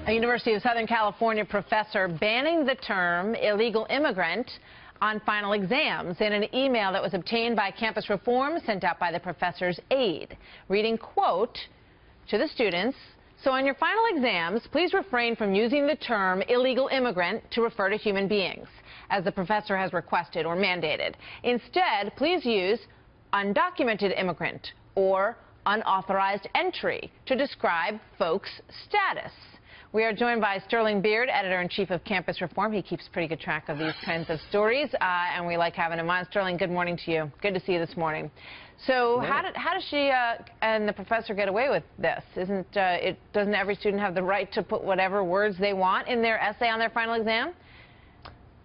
A University of Southern California professor banning the term illegal immigrant on final exams in an email that was obtained by Campus Reform sent out by the professor's aide, reading, quote, to the students, "So on your final exams, please refrain from using the term illegal immigrant to refer to human beings, as the professor has requested or mandated. Instead, please use undocumented immigrant or unauthorized entry to describe folks' status." We are joined by Sterling Beard, editor-in-chief of Campus Reform. He keeps pretty good track of these kinds of stories, and we like having him on. Sterling, good morning to you. Good to see you this morning. So how does she and the professor get away with this? Doesn't every student have the right to put whatever words they want in their essay on their final exam?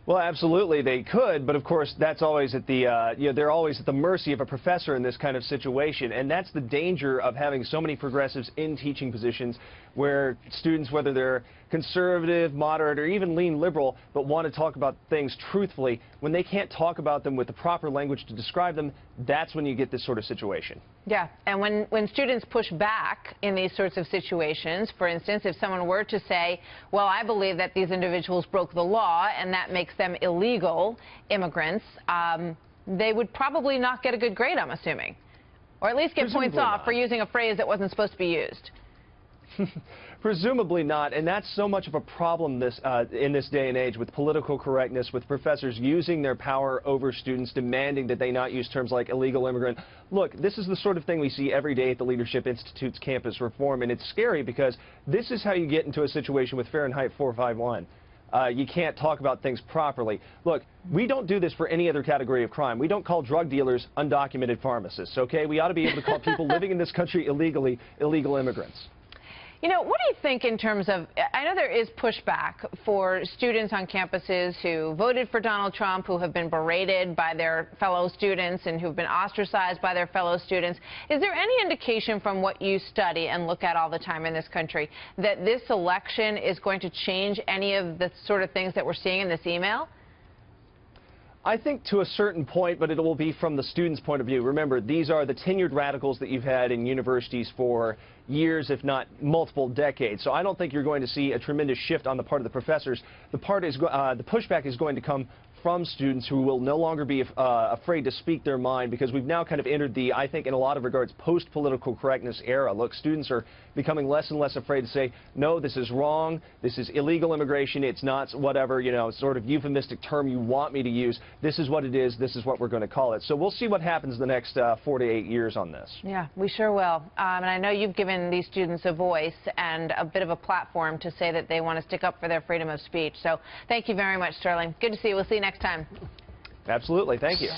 Well, absolutely, they could, but of course, that's always at the, they're always at the mercy of a professor in this kind of situation, and that's the danger of having so many progressives in teaching positions where students, whether they're conservative, moderate, or even lean liberal, but want to talk about things truthfully, when they can't talk about them with the proper language to describe them, that's when you get this sort of situation. Yeah, and when students push back in these sorts of situations, for instance, if someone were to say, well, I believe that these individuals broke the law and that makes them illegal immigrants, they would probably not get a good grade, I'm assuming, or at least get points off for using a phrase that wasn't supposed to be used. Presumably not, and that's so much of a problem in this day and age with political correctness, with professors using their power over students, demanding that they not use terms like illegal immigrant. Look, this is the sort of thing we see every day at the Leadership Institute's Campus Reform, and it's scary because this is how you get into a situation with Fahrenheit 451. You can't talk about things properly. Look, we don't do this for any other category of crime. We don't call drug dealers undocumented pharmacists, okay? We ought to be able to call people living in this country illegally illegal immigrants. You know, what do you think in terms of, I know there is pushback for students on campuses who voted for Donald Trump, who have been berated by their fellow students and who've been ostracized by their fellow students. Is there any indication from what you study and look at all the time in this country that this election is going to change any of the sort of things that we're seeing in this email? I think to a certain point, but it will be from the students' point of view. Remember, these are the tenured radicals that you've had in universities for years, if not multiple decades. So I don't think you're going to see a tremendous shift on the part of the professors. The pushback is going to come from students who will no longer be afraid to speak their mind, because we've now kind of entered the, I think in a lot of regards, post-political correctness era. Look, students are becoming less and less afraid to say, no, this is wrong, this is illegal immigration, it's not whatever, sort of euphemistic term you want me to use. This is what it is, this is what we're going to call it. So we'll see what happens the next 4 to 8 years on this. Yeah, we sure will. And I know you've given these students a voice and a bit of a platform to say that they want to stick up for their freedom of speech. So thank you very much, Sterling. Good to see you. We'll see you next time. Absolutely. Thank you.